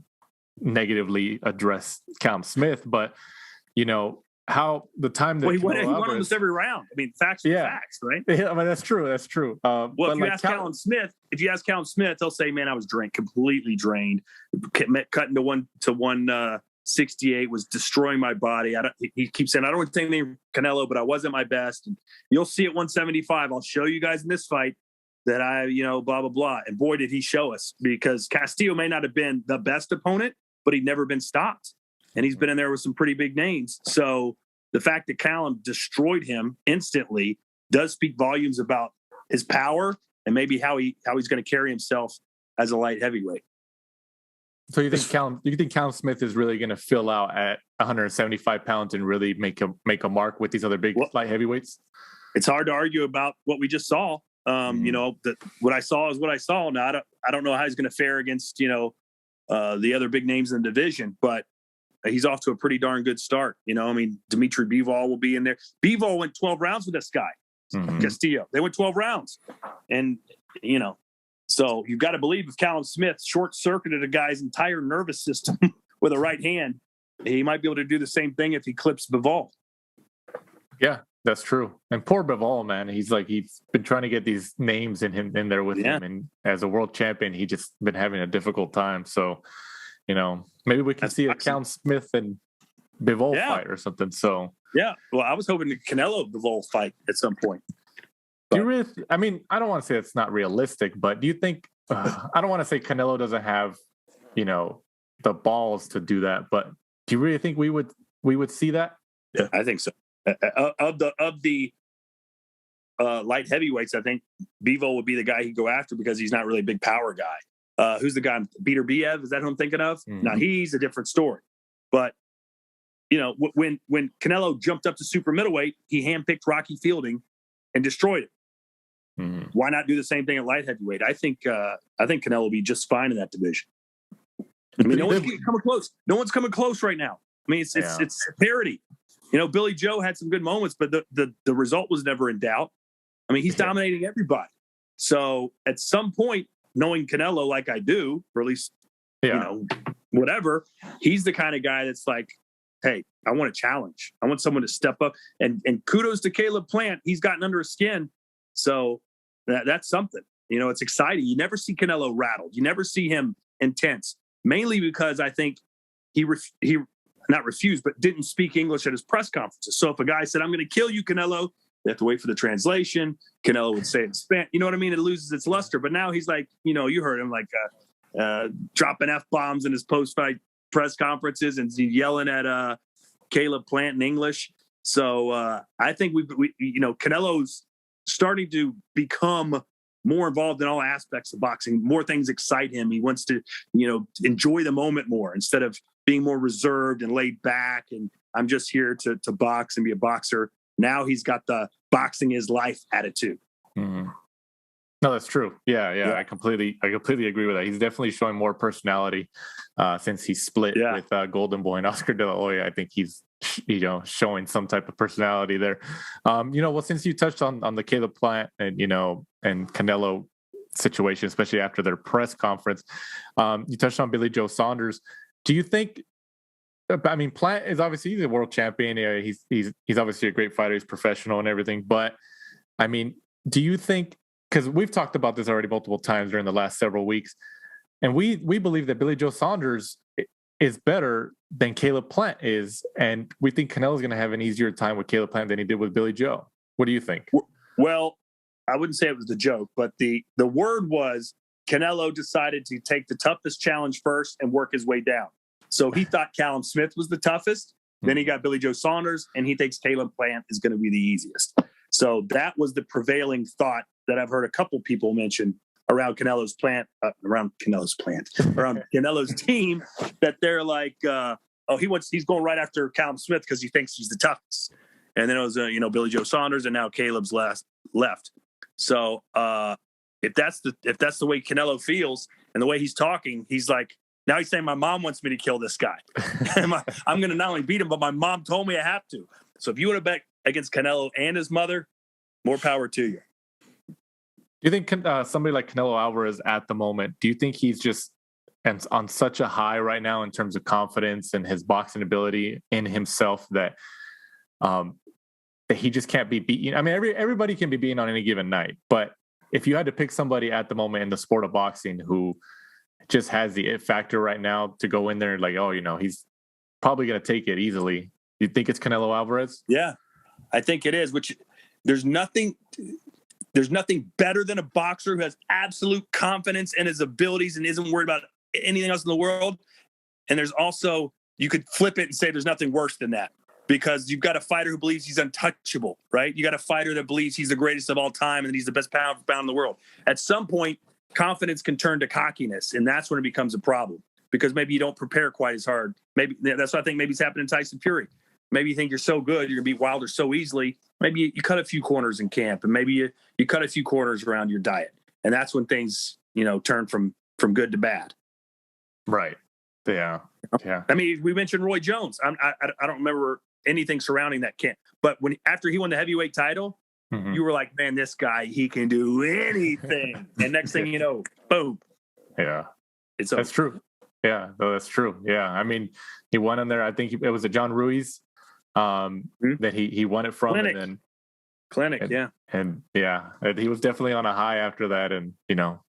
negatively address Callum Smith, but, how the time that he won almost every round. I mean, facts are facts, right? Yeah, I mean, that's true. That's true. Well, if you ask Callum Smith, he'll say, "Man, I was completely drained, cutting to 168 was destroying my body." He keeps saying, "I don't want to take anything from Canelo, but I wasn't my best." And you'll see at 175. I'll show you guys in this fight that I, blah blah blah. And boy, did he show us, because Castillo may not have been the best opponent, but he'd never been stopped. And he's been in there with some pretty big names. So the fact that Callum destroyed him instantly does speak volumes about his power and maybe how he's going to carry himself as a light heavyweight. So you think Callum Smith is really going to fill out at 175 pounds and really make a mark with these other big light heavyweights? It's hard to argue about what we just saw. What I saw is what I saw. Now I don't know how he's going to fare against the other big names in the division, but he's off to a pretty darn good start. Dimitri Bivol will be in there. Bivol went 12 rounds with this guy, Castillo. They went 12 rounds. And, so you've got to believe if Callum Smith short-circuited a guy's entire nervous system with a right hand, he might be able to do the same thing if he clips Bivol. Yeah, that's true. And poor Bivol, man, he's been trying to get these names in there with him. And as a world champion, he just been having a difficult time. So, maybe we can see a Callum Smith and Bivol fight or something. So well, I was hoping the Canelo Bivol fight at some point. Do you really? I mean, I don't want to say it's not realistic, but do you think? I don't want to say Canelo doesn't have, the balls to do that, but do you really think we would see that? Yeah, I think so. Of the light heavyweights, I think Bivol would be the guy he'd go after, because he's not really a big power guy. Who's the guy? Peter Biev? Is that who I'm thinking of? Mm-hmm. Now, he's a different story. But, when Canelo jumped up to super middleweight, he handpicked Rocky Fielding and destroyed it. Mm-hmm. Why not do the same thing at light heavyweight? I think Canelo will be just fine in that division. I mean, no one's coming close. No one's coming close right now. I mean, it's parity. Billy Joe had some good moments, but the result was never in doubt. I mean, he's dominating everybody. So at some point, knowing Canelo like I do, or at least, whatever, he's the kind of guy that's like, hey, I want a challenge. I want someone to step up. And kudos to Caleb Plant. He's gotten under his skin. So that's something. It's exciting. You never see Canelo rattled. You never see him intense, mainly because I think he not refused, but didn't speak English at his press conferences. So if a guy said, "I'm going to kill you, Canelo," they have to wait for the translation. Canelo would say it in Spanish. You know what I mean? It loses its luster. But now he's like, you heard him dropping F-bombs in his post-fight press conferences and yelling at Caleb Plant in English. So I think we Canelo's starting to become more involved in all aspects of boxing. More things excite him. He wants to, enjoy the moment more instead of being more reserved and laid back. And I'm just here to box and be a boxer. Now he's got the boxing is life attitude. Mm-hmm. No, that's true. Yeah. I completely agree with that. He's definitely showing more personality since he split with Golden Boy and Oscar De La Hoya. I think he's showing some type of personality there. Well, since you touched on the Caleb Plant and and Canelo situation, especially after their press conference, you touched on Billy Joe Saunders. Do you think? I mean, Plant is obviously he's a world champion. He's obviously a great fighter. He's professional and everything. But I mean, do you think? Because we've talked about this already multiple times during the last several weeks, and we believe that Billy Joe Saunders is better than Caleb Plant is, and we think Canelo's going to have an easier time with Caleb Plant than he did with Billy Joe. What do you think? Well, I wouldn't say it was the joke, but the word was Canelo decided to take the toughest challenge first and work his way down. So he thought Callum Smith was the toughest. Then he got Billy Joe Saunders, and he thinks Caleb Plant is going to be the easiest. So that was the prevailing thought that I've heard a couple people mention around Canelo's team, that they're like, he's going right after Callum Smith because he thinks he's the toughest. And then it was, Billy Joe Saunders, and now Caleb's left. So if that's the way Canelo feels and the way he's talking, he's like, now he's saying my mom wants me to kill this guy. I'm going to not only beat him, but my mom told me I have to. So if you want to bet against Canelo and his mother, more power to you. Do you think somebody like Canelo Alvarez at the moment, do you think he's just on such a high right now in terms of confidence and his boxing ability in himself that he just can't be beaten? I mean, everybody can be beaten on any given night, but if you had to pick somebody at the moment in the sport of boxing who just has the it factor right now to go in there and like, he's probably going to take it easily, you think it's Canelo Alvarez? Yeah, I think it is, which there's nothing better than a boxer who has absolute confidence in his abilities and isn't worried about anything else in the world. And there's also, you could flip it and say there's nothing worse than that, because you've got a fighter who believes he's untouchable, right? You got a fighter that believes he's the greatest of all time and he's the best pound for pound in the world. At some point, confidence can turn to cockiness, and that's when it becomes a problem, because maybe you don't prepare quite as hard. Maybe that's what I think maybe it's happening to Tyson Fury. Maybe you think you're so good, you're going to beat Wilder so easily. Maybe you cut a few corners in camp, and maybe you cut a few corners around your diet. And that's when things, turn from good to bad. Right. Yeah. Yeah. I mean, we mentioned Roy Jones. I don't remember anything surrounding that camp. But after he won the heavyweight title, you were like, man, this guy, he can do anything. And next thing you know, boom. Yeah. That's true. Yeah, no, that's true. Yeah. I mean, he won in there. I think it was a John Ruiz that he won it from. Clinic. And then Clinic, yeah. And he was definitely on a high after that. And,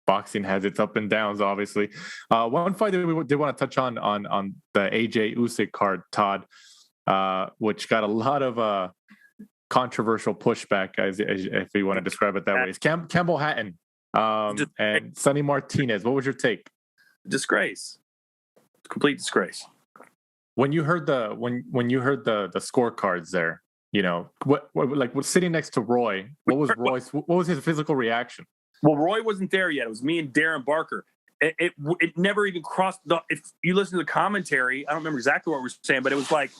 boxing has its up and downs, obviously. One fight that we did want to touch on the AJ-Usyk card, Todd, which got a lot of controversial pushback, if you want to describe it that way. It's Campbell Hatton and Sonny Martinez. What was your take? Disgrace. Complete disgrace. When you heard the scorecards there, what was sitting next to Roy? What was his physical reaction? Well, Roy wasn't there yet. It was me and Darren Barker. It never even crossed. If you listen to the commentary, I don't remember exactly what we were saying, but it was like,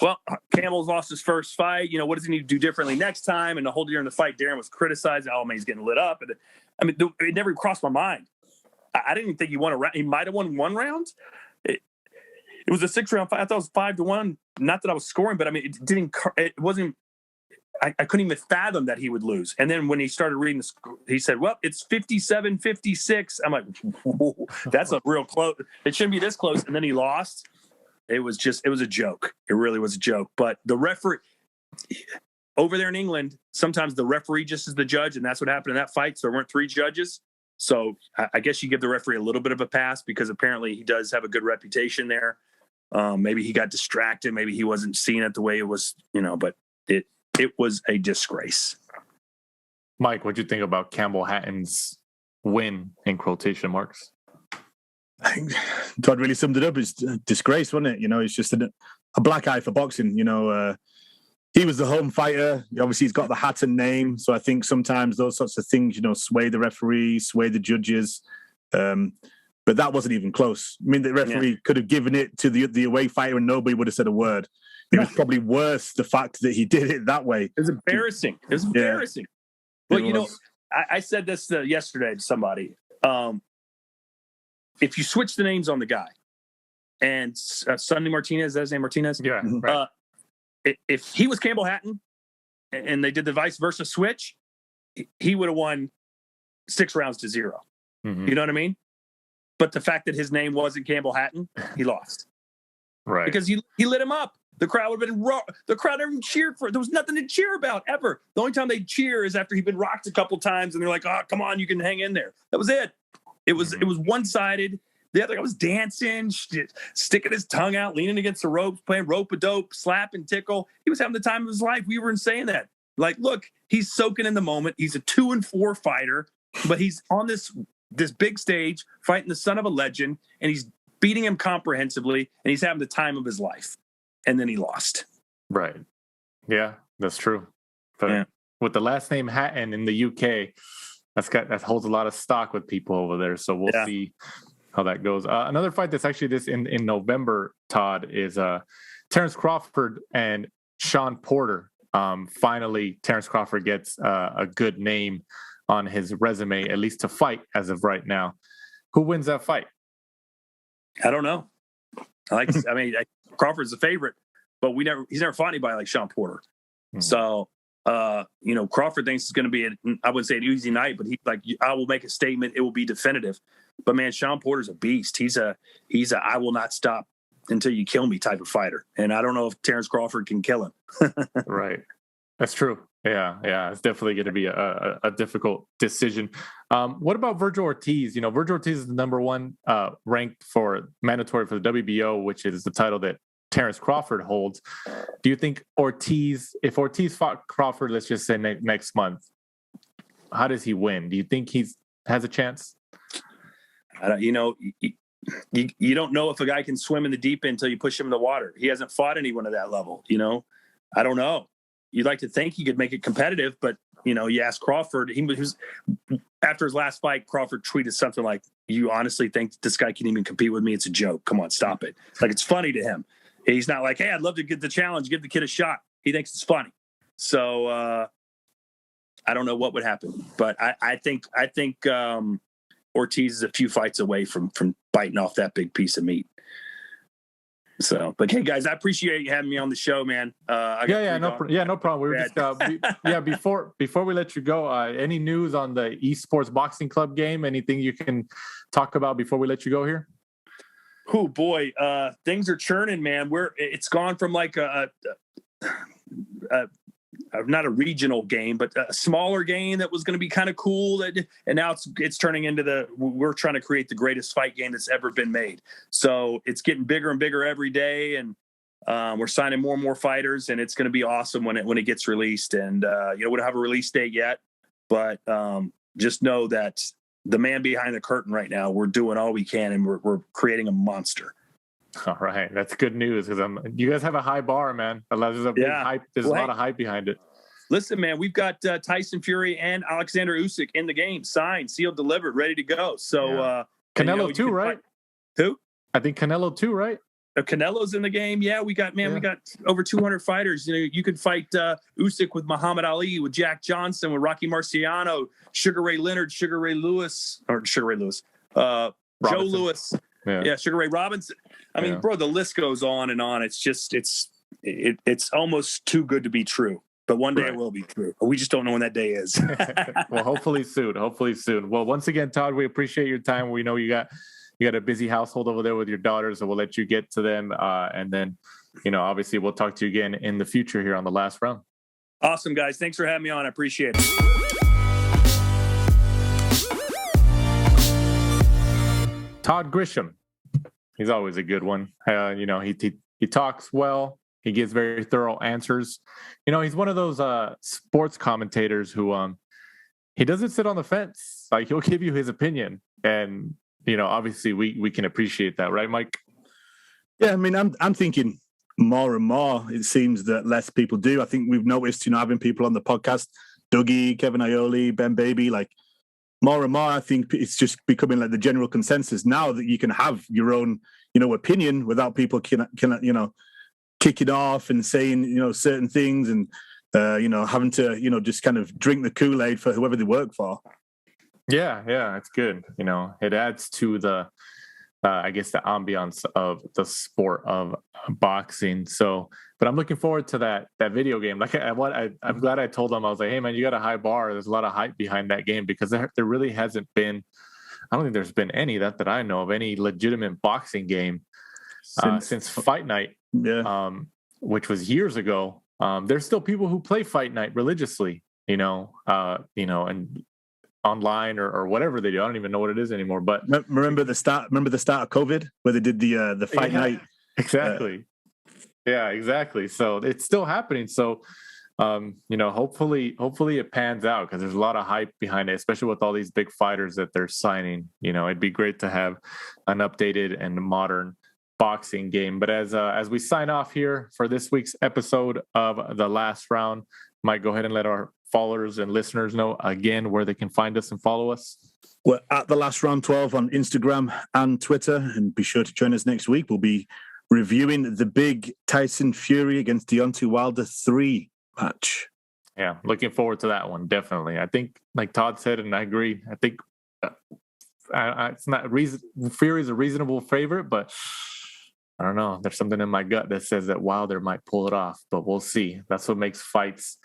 well, Campbell's lost his first fight. What does he need to do differently next time? And the whole during the fight, Darren was criticized. Oh man, he's getting lit up. And I mean, it never crossed my mind. I didn't even think he won a round. He might have won one round. It was a 6-round fight. I thought it was 5-1. Not that I was scoring, but I mean, it wasn't. I couldn't even fathom that he would lose. And then when he started reading he said, well, it's 57-56. I'm like, whoa, that's a real close. It shouldn't be this close. And then he lost. It was a joke. It really was a joke. But the referee over there in England, sometimes the referee just is the judge. And that's what happened in that fight. So there weren't 3 judges. So I guess you give the referee a little bit of a pass, because apparently he does have a good reputation there. Maybe he got distracted. Maybe he wasn't seeing it the way it was, but it was a disgrace. Mike, what'd you think about Campbell Hatton's win, in quotation marks? I think Todd really summed it up. It's a disgrace, wasn't it? It's just a black eye for boxing. He was the home fighter. Obviously, he's got the Hatton name. So I think sometimes those sorts of things, sway the referee, sway the judges. But that wasn't even close. I mean, the referee could have given it to the away fighter and nobody would have said a word. It was probably worse the fact that he did it that way. It was embarrassing. Well, I said this yesterday to somebody. If you switch the names on the guy, and Sonny Martinez, is that his name, Martinez? Yeah. Right. If he was Campbell Hatton and they did the vice versa switch, he would have won 6 rounds to 0. Mm-hmm. You know what I mean? But the fact that his name wasn't Campbell Hatton, he lost. Right. Because he lit him up. The crowd would have been the crowd never even cheered for it. There was nothing to cheer about ever. The only time they cheer is after he'd been rocked a couple times and they're like, oh, come on, you can hang in there. That was it. It was one-sided. The other guy was dancing, sticking his tongue out, leaning against the ropes, playing rope-a-dope, slap and tickle. He was having the time of his life. We weren't saying that. Like, look, he's soaking in the moment. He's a 2-4 fighter, but he's on this big stage fighting the son of a legend, and he's beating him comprehensively, and he's having the time of his life. And then he lost. Right. Yeah, that's true. But with the last name Hatton in the UK, that holds a lot of stock with people over there. So we'll see how that goes. Another fight that's actually this in November, Todd, is Terrence Crawford and Sean Porter. Finally, Terrence Crawford gets a good name on his resume, at least to fight as of right now. Who wins that fight? I don't know. Crawford's the favorite, but he's never fought anybody like Sean Porter. Mm-hmm. So, Crawford thinks it's going to be I wouldn't say an easy night, but I will make a statement. It will be definitive. But man, Sean Porter's a beast. He's a I will not stop until you kill me type of fighter. And I don't know if Terrence Crawford can kill him. Right. That's true. Yeah. It's definitely going to be a difficult decision. What about Virgil Ortiz? Virgil Ortiz is the number one ranked for mandatory for the WBO, which is the title that Terrence Crawford holds. Do you think if Ortiz fought Crawford, let's just say next month, how does he win? Do you think has a chance? You don't know if a guy can swim in the deep end until you push him in the water. He hasn't fought anyone at that level. I don't know. You'd like to think he could make it competitive, but you ask Crawford. He was after his last fight. Crawford tweeted something like, "You honestly think this guy can even compete with me? It's a joke. Come on, stop it." Like it's funny to him. He's not like, "Hey, I'd love to get the challenge, give the kid a shot." He thinks it's funny. So I don't know what would happen, but I think Ortiz is a few fights away from biting off that big piece of meat. So, but hey, guys, I appreciate you having me on the show, man. No problem. We were just before we let you go, any news on the Esports Boxing Club game? Anything you can talk about before we let you go here? Oh boy, things are churning, man. It's gone from like a not a regional game, but a smaller game that was going to be kind of cool. And now it's turning into we're trying to create the greatest fight game that's ever been made. So it's getting bigger and bigger every day. And we're signing more and more fighters, and it's going to be awesome when it gets released. And, we don't have a release date yet, but just know that the man behind the curtain right now, we're doing all we can, and we're creating a monster. All right, that's good news because you guys have a high bar, man. There's a big hype. There's a lot of hype behind it. Listen, man, we've got Tyson Fury and Alexander-Usyk in the game, signed, sealed, delivered, ready to go. So Canelo too, right? Who? I think Canelo too, right? Canelo's in the game. Yeah, we got over 200 fighters. You could fight Usyk with Muhammad Ali, with Jack Johnson, with Rocky Marciano, Sugar Ray Leonard, Joe Lewis. Yeah, Sugar Ray Robinson. I mean, bro, the list goes on and on. It's just it's almost too good to be true. But one day it will be true. We just don't know when that day is. Well, hopefully soon. Well, once again, Todd, we appreciate your time. We know you got a busy household over there with your daughters, so we'll let you get to them. And then, obviously we'll talk to you again in the future here on The Last Round. Awesome, guys. Thanks for having me on. I appreciate it. Todd Grisham. He's always a good one. He talks well. He gives very thorough answers. He's one of those sports commentators who he doesn't sit on the fence. Like, he'll give you his opinion. And, obviously we can appreciate that. Right, Mike? Yeah, I mean, I'm thinking more and more, it seems that less people do. I think we've noticed, having people on the podcast, Dougie, Kevin Ioli, Ben Baby, like more and more, I think it's just becoming like the general consensus now that you can have your own, opinion without people can kicking off and saying, certain things and, having to, just kind of drink the Kool-Aid for whoever they work for. Yeah, it's good. It adds to the, I guess, the ambiance of the sport of boxing. So, but I'm looking forward to that video game. Like, I'm glad I told them, I was like, hey man, you got a high bar. There's a lot of hype behind that game because there really hasn't been, I don't think there's been any that I know of, any legitimate boxing game since Fight Night. Yeah. Which was years ago. There's still people who play Fight Night religiously, and online or whatever they do. I don't even know what it is anymore. But remember the start of COVID where they did the Fight Night. Exactly. Yeah, exactly. So it's still happening. So hopefully it pans out because there's a lot of hype behind it, especially with all these big fighters that they're signing. It'd be great to have an updated and modern boxing game. But as we sign off here for this week's episode of The Last Round, Mike, go ahead and let our followers and listeners know again where they can find us and follow us? We're at The Last Round 12 on Instagram and Twitter. And be sure to join us next week. We'll be reviewing the big Tyson Fury against Deontay Wilder 3 match. Yeah, looking forward to that one, definitely. I think, like Todd said, and I agree, I think it's not Fury's a reasonable favorite, but I don't know. There's something in my gut that says that Wilder might pull it off, but we'll see. That's what makes fights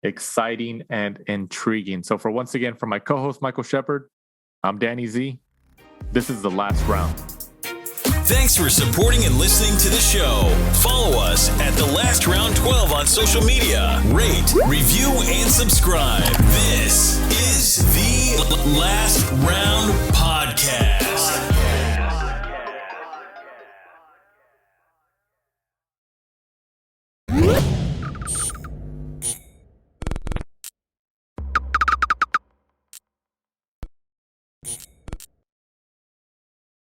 exciting and intriguing. So once again, for my co-host, Michael Shepard, I'm Danny Z. This is The Last Round. Thanks for supporting and listening to the show. Follow us at The Last Round 12 on social media. Rate, review, and subscribe. This is The Last Round Podcast.